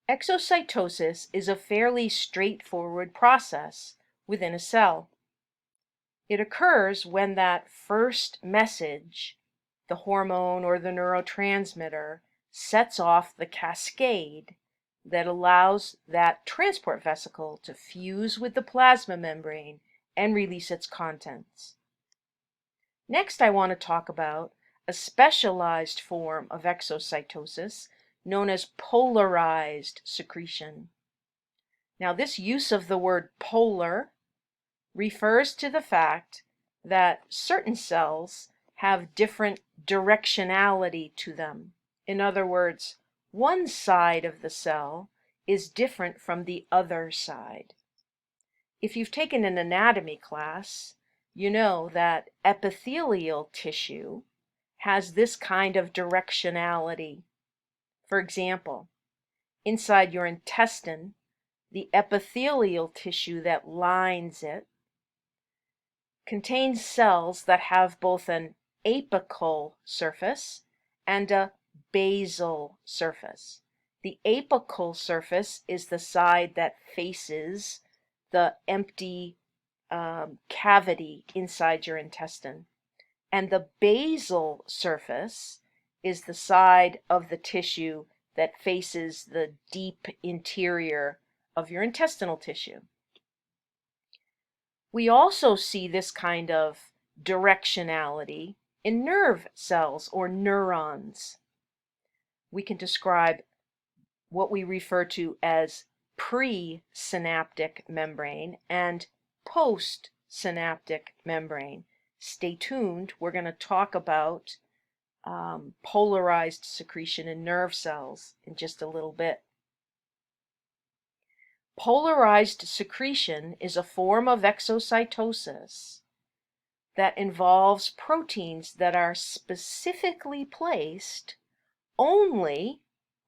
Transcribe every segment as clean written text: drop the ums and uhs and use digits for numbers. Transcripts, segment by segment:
Exocytosis is a fairly straightforward process within a cell. It occurs when that first message, the hormone or the neurotransmitter, sets off the cascade that allows that transport vesicle to fuse with the plasma membrane and release its contents. Next, I want to talk about a specialized form of exocytosis known as polarized secretion. Now, this use of the word polar refers to the fact that certain cells have different directionality to them. In other words, one side of the cell is different from the other side. If you've taken an anatomy class, you know that epithelial tissue has this kind of directionality. For example, inside your intestine, the epithelial tissue that lines it contains cells that have both an apical surface and a basal surface. The apical surface is the side that faces the empty cavity inside your intestine, and the basal surface is the side of the tissue that faces the deep interior of your intestinal tissue. We also see this kind of directionality in nerve cells or neurons. We can describe what we refer to as pre-synaptic membrane and post-synaptic membrane. Stay tuned, we're going to talk about polarized secretion in nerve cells in just a little bit. Polarized secretion is a form of exocytosis that involves proteins that are specifically placed only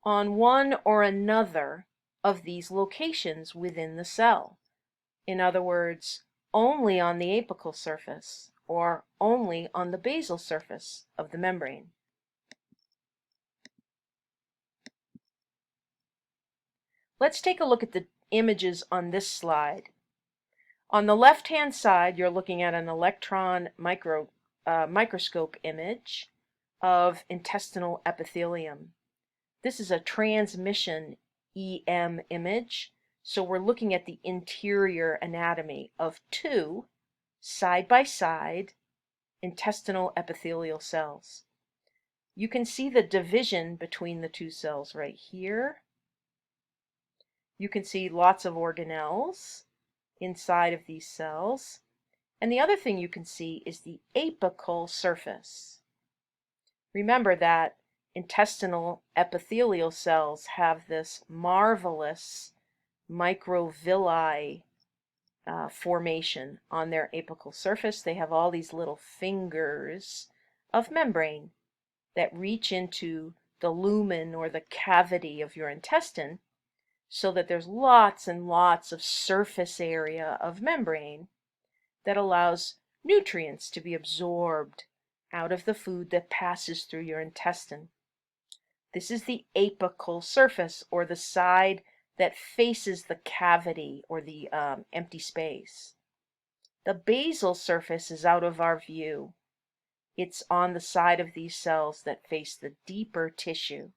on one or another of these locations within the cell. In other words, only on the apical surface or only on the basal surface of the membrane. Let's take a look at the images on this slide. On the left-hand side, you're looking at an electron microscope image of intestinal epithelium. This is a transmission EM image, so we're looking at the interior anatomy of two side-by-side intestinal epithelial cells. You can see the division between the two cells right here. You can see lots of organelles inside of these cells. And the other thing you can see is the apical surface. Remember that intestinal epithelial cells have this marvelous microvilli formation on their apical surface. They have all these little fingers of membrane that reach into the lumen or the cavity of your intestine, so that there's lots and lots of surface area of membrane that allows nutrients to be absorbed out of the food that passes through your intestine. This is the apical surface, or the side that faces the cavity or the empty space. The basal surface is out of our view. It's on the side of these cells that face the deeper tissue.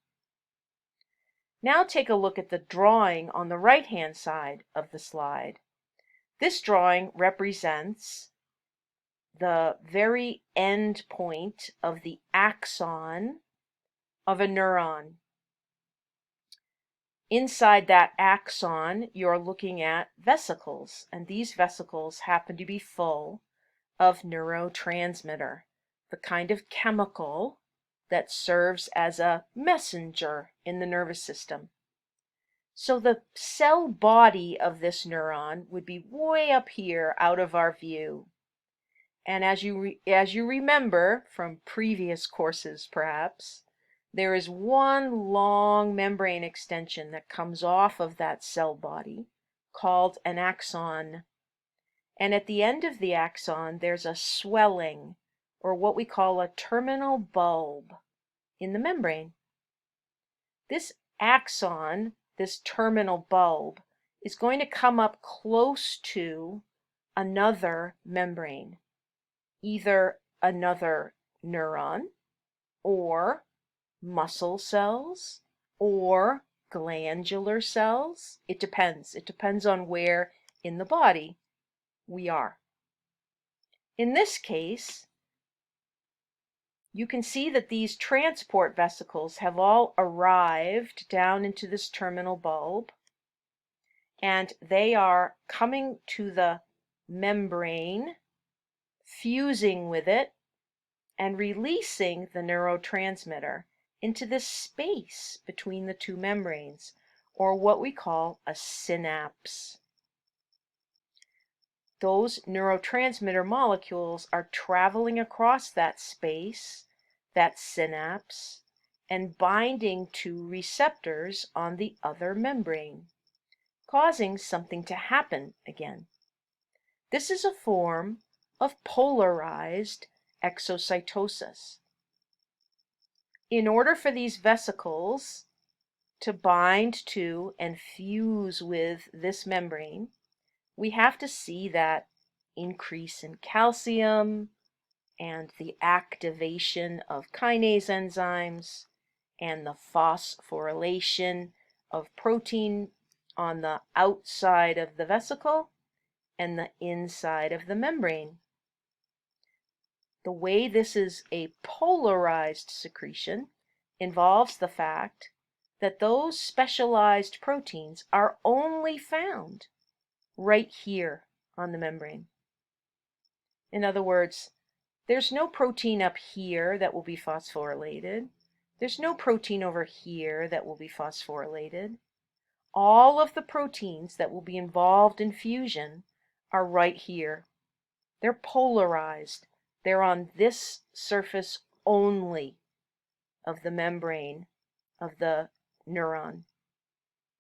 Now take a look at the drawing on the right-hand side of the slide. This drawing represents the very end point of the axon of a neuron. Inside that axon, you're looking at vesicles, and these vesicles happen to be full of neurotransmitter, the kind of chemical that serves as a messenger in the nervous system. So the cell body of this neuron would be way up here out of our view. And as you remember from previous courses perhaps, there is one long membrane extension that comes off of that cell body called an axon. And at the end of the axon, there's a swelling, or what we call a terminal bulb in the membrane. This axon this terminal bulb, is going to come up close to another membrane, either another neuron or muscle cells or glandular cells. It depends. It depends on where in the body we are. In this case, you can see that these transport vesicles have all arrived down into this terminal bulb, and they are coming to the membrane, fusing with it, and releasing the neurotransmitter into this space between the two membranes, or what we call a synapse. Those neurotransmitter molecules are traveling across that space, that synapse, and binding to receptors on the other membrane, causing something to happen again. This is a form of polarized exocytosis. In order for these vesicles to bind to and fuse with this membrane, we have to see that increase in calcium and the activation of kinase enzymes and the phosphorylation of protein on the outside of the vesicle and the inside of the membrane. The way this is a polarized secretion involves the fact that those specialized proteins are only found right here on the membrane. In other words, there's no protein up here that will be phosphorylated. There's no protein over here that will be phosphorylated. All of the proteins that will be involved in fusion are right here. They're polarized. They're on this surface only of the membrane of the neuron.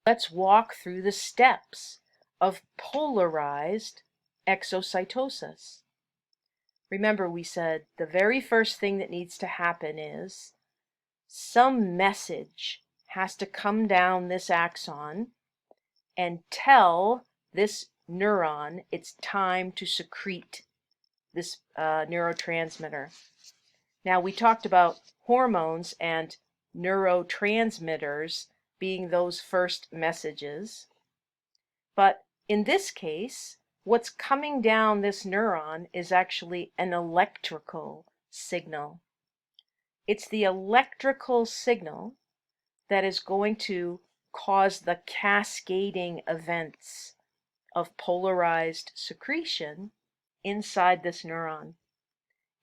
Let's walk through the steps of polarized exocytosis. Remember, we said the very first thing that needs to happen is some message has to come down this axon and tell this neuron it's time to secrete this neurotransmitter. Now, we talked about hormones and neurotransmitters being those first messages, but in this case, what's coming down this neuron is actually an electrical signal. It's the electrical signal that is going to cause the cascading events of polarized secretion inside this neuron.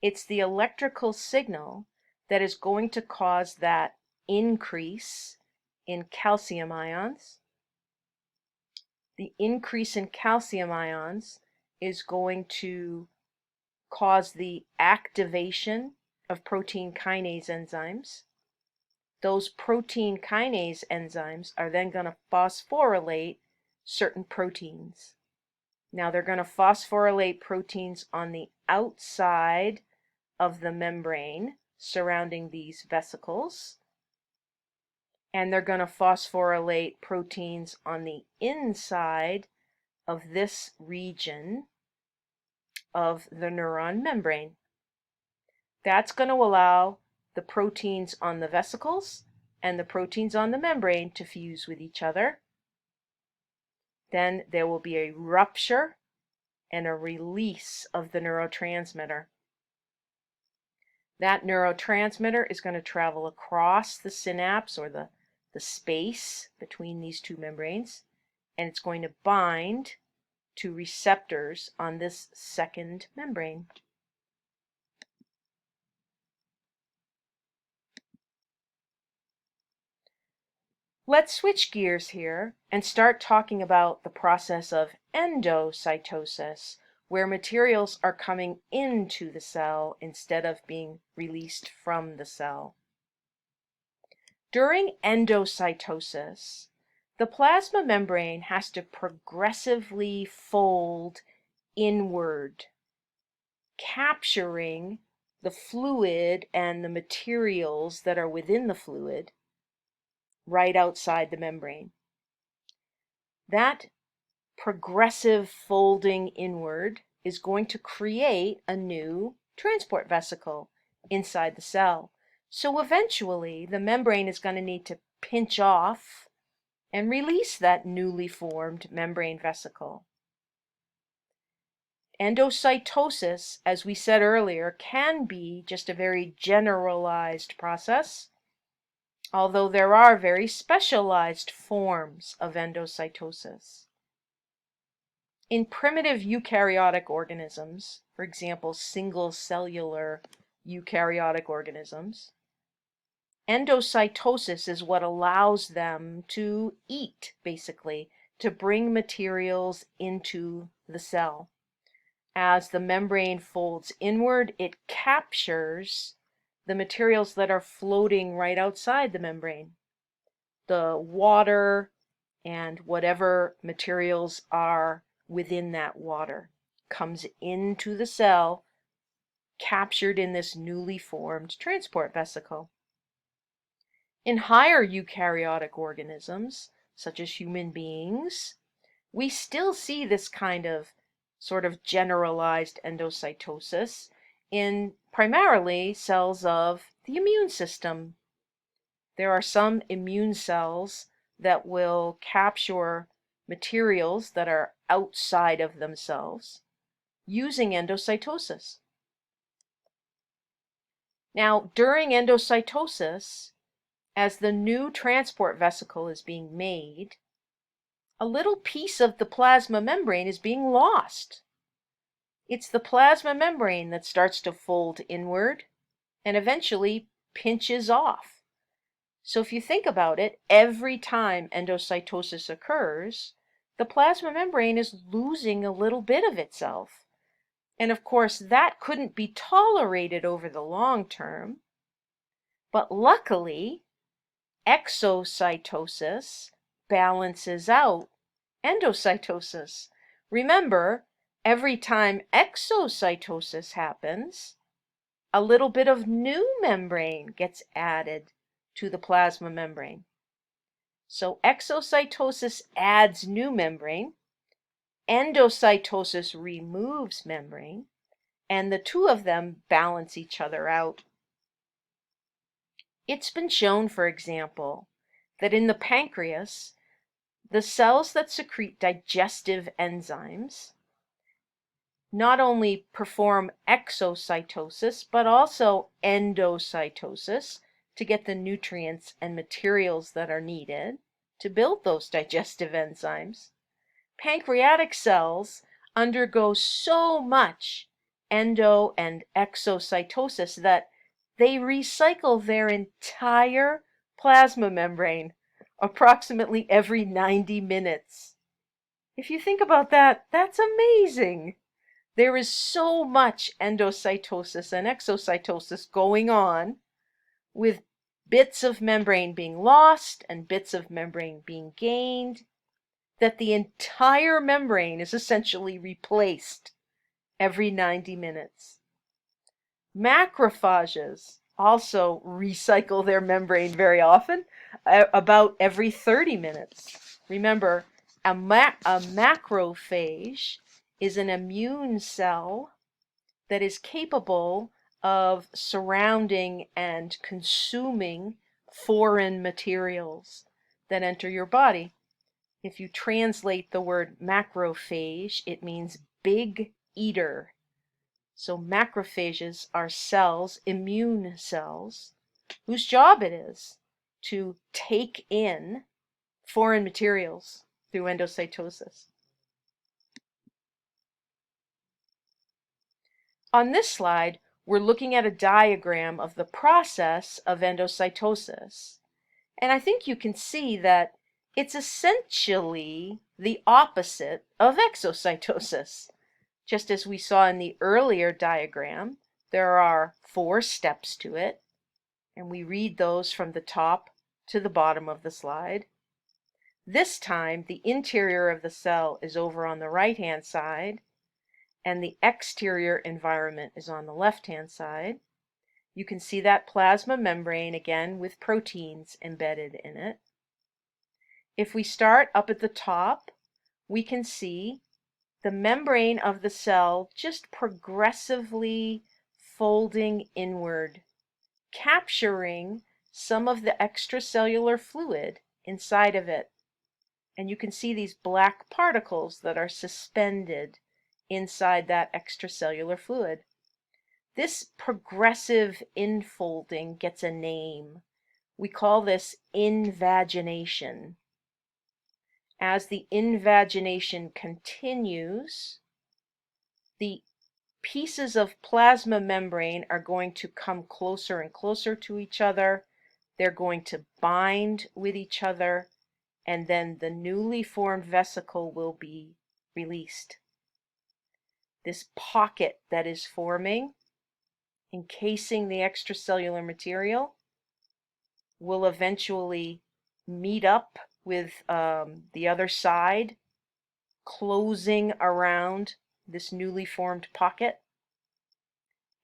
It's the electrical signal that is going to cause that increase in calcium ions. The increase in calcium ions is going to cause the activation of protein kinase enzymes. Those protein kinase enzymes are then going to phosphorylate certain proteins. Now, they're going to phosphorylate proteins on the outside of the membrane surrounding these vesicles, and they're going to phosphorylate proteins on the inside of this region of the neuron membrane. That's going to allow the proteins on the vesicles and the proteins on the membrane to fuse with each other. Then there will be a rupture and a release of the neurotransmitter. That neurotransmitter is going to travel across the synapse, or the space between these two membranes, and it's going to bind to receptors on this second membrane. Let's switch gears here and start talking about the process of endocytosis, where materials are coming into the cell instead of being released from the cell. During endocytosis, the plasma membrane has to progressively fold inward, capturing the fluid and the materials that are within the fluid right outside the membrane. That progressive folding inward is going to create a new transport vesicle inside the cell. So eventually the membrane is going to need to pinch off and release that newly formed membrane vesicle. Endocytosis, as we said earlier, can be just a very generalized process, although there are very specialized forms of endocytosis. In primitive eukaryotic organisms, for example, single-cellular eukaryotic organisms, endocytosis is what allows them to eat, basically, to bring materials into the cell. As the membrane folds inward, it captures the materials that are floating right outside the membrane. The water and whatever materials are within that water comes into the cell, captured in this newly formed transport vesicle. In higher eukaryotic organisms, such as human beings, we still see this kind of sort of generalized endocytosis in primarily cells of the immune system. There are some immune cells that will capture materials that are outside of themselves using endocytosis. Now, during endocytosis, as the new transport vesicle is being made, a little piece of the plasma membrane is being lost. It's the plasma membrane that starts to fold inward and eventually pinches off. So if you think about it, every time endocytosis occurs, the plasma membrane is losing a little bit of itself. And of course, that couldn't be tolerated over the long term. But luckily, exocytosis balances out endocytosis. Remember, every time exocytosis happens, a little bit of new membrane gets added to the plasma membrane. So exocytosis adds new membrane, endocytosis removes membrane, and the two of them balance each other out. It's been shown, for example, that in the pancreas, the cells that secrete digestive enzymes not only perform exocytosis, but also endocytosis to get the nutrients and materials that are needed to build those digestive enzymes. Pancreatic cells undergo so much endo and exocytosis that they recycle their entire plasma membrane approximately every 90 minutes. If you think about that, that's amazing. There is so much endocytosis and exocytosis going on, with bits of membrane being lost and bits of membrane being gained, that the entire membrane is essentially replaced every 90 minutes. Macrophages also recycle their membrane very often, about every 30 minutes. Remember, a macrophage is an immune cell that is capable of surrounding and consuming foreign materials that enter your body. If you translate the word macrophage, it means big eater. So macrophages are cells, immune cells, whose job it is to take in foreign materials through endocytosis. On this slide, we're looking at a diagram of the process of endocytosis. And I think you can see that it's essentially the opposite of exocytosis. Just as we saw in the earlier diagram, there are 4 steps to it, and we read those from the top to the bottom of the slide. This time, the interior of the cell is over on the right-hand side, and the exterior environment is on the left-hand side. You can see that plasma membrane again with proteins embedded in it. If we start up at the top, we can see the membrane of the cell just progressively folding inward, capturing some of the extracellular fluid inside of it. And you can see these black particles that are suspended inside that extracellular fluid. This progressive infolding gets a name. We call this invagination. As the invagination continues, the pieces of plasma membrane are going to come closer and closer to each other. They're going to bind with each other, and then the newly formed vesicle will be released. This pocket that is forming, encasing the extracellular material, will eventually meet up with the other side, closing around this newly formed pocket,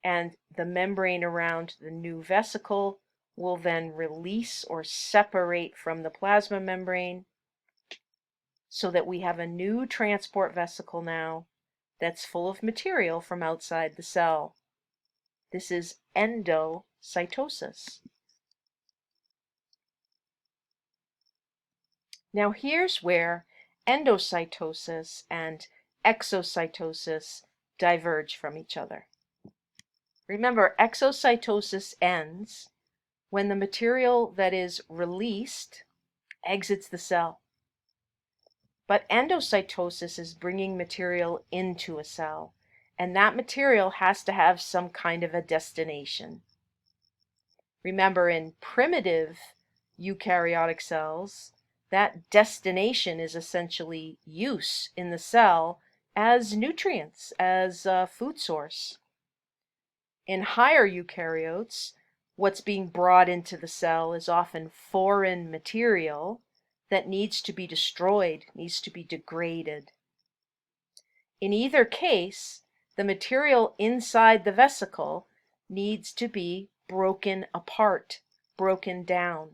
and the membrane around the new vesicle will then release or separate from the plasma membrane, so that we have a new transport vesicle now that's full of material from outside the cell. This is endocytosis. Now here's where endocytosis and exocytosis diverge from each other. Remember, exocytosis ends when the material that is released exits the cell. But endocytosis is bringing material into a cell, and that material has to have some kind of a destination. Remember, in primitive eukaryotic cells, that destination is essentially use in the cell as nutrients, as a food source. In higher eukaryotes, what's being brought into the cell is often foreign material that needs to be destroyed, needs to be degraded. In either case, the material inside the vesicle needs to be broken apart, broken down.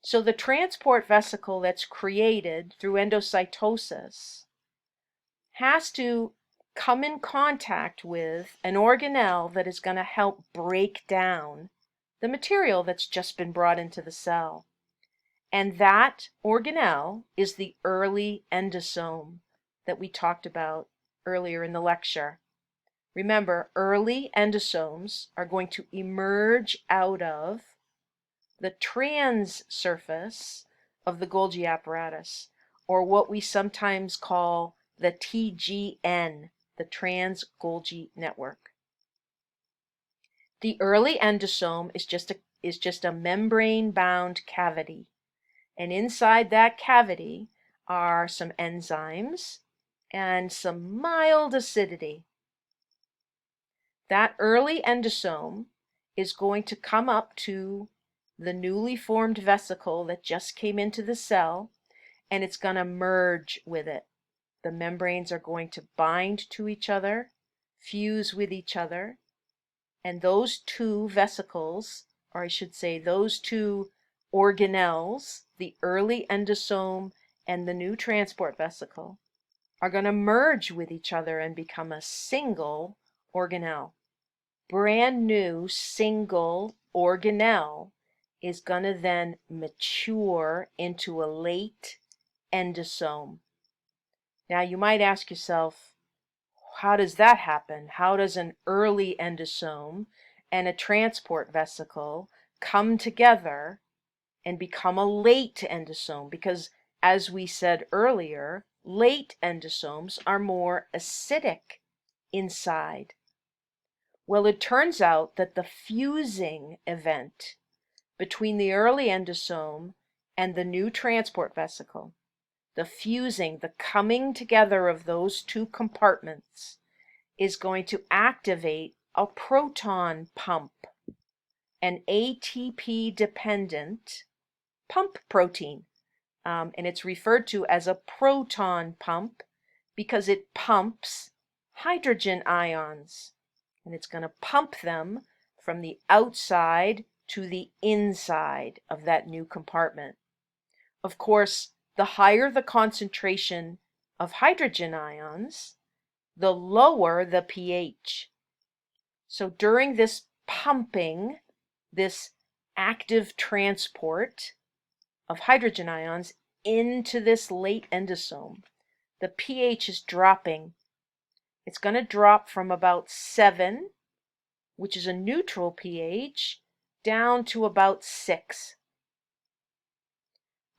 So the transport vesicle that's created through endocytosis has to come in contact with an organelle that is going to help break down the material that's just been brought into the cell. And that organelle is the early endosome that we talked about earlier in the lecture. Remember, early endosomes are going to emerge out of the trans surface of the Golgi apparatus, or what we sometimes call the TGN, the trans-Golgi network. The early endosome is just a membrane-bound cavity, and inside that cavity are some enzymes and some mild acidity. That early endosome is going to come up to the newly formed vesicle that just came into the cell, and it's going to merge with it. The membranes are going to bind to each other, fuse with each other, and those two vesicles, or I should say those two organelles, the early endosome and the new transport vesicle, are going to merge with each other and become a single organelle. Brand new single organelle is going to then mature into a late endosome. Now you might ask yourself, how does that happen? How does an early endosome and a transport vesicle come together and become a late endosome? Because as we said earlier, late endosomes are more acidic inside. Well, it turns out that the fusing event between the early endosome and the new transport vesicle, the fusing, the coming together of those two compartments, is going to activate a proton pump, an ATP-dependent pump protein. And it's referred to as a proton pump because it pumps hydrogen ions. And it's going to pump them from the outside to the inside of that new compartment. Of course, the higher the concentration of hydrogen ions, the lower the pH. So during this pumping, this active transport of hydrogen ions into this late endosome, the pH is dropping. It's going to drop from about 7, which is a neutral pH, down to about 6.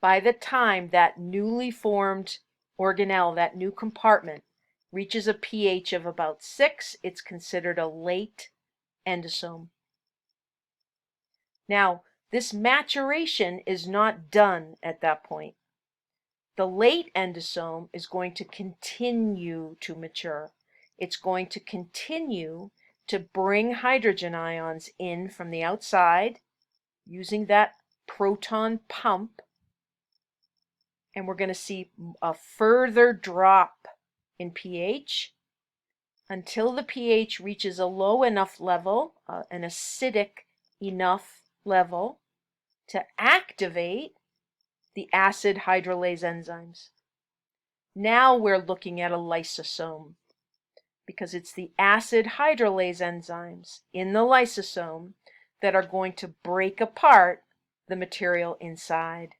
By the time that newly formed organelle, that new compartment, reaches a pH of about 6, it's considered a late endosome. Now, this maturation is not done at that point. The late endosome is going to continue to mature. It's going to continue to bring hydrogen ions in from the outside using that proton pump, and we're going to see a further drop in pH until the pH reaches a low enough level, an acidic enough level, to activate the acid hydrolase enzymes. Now we're looking at a lysosome, because it's the acid hydrolase enzymes in the lysosome that are going to break apart the material inside.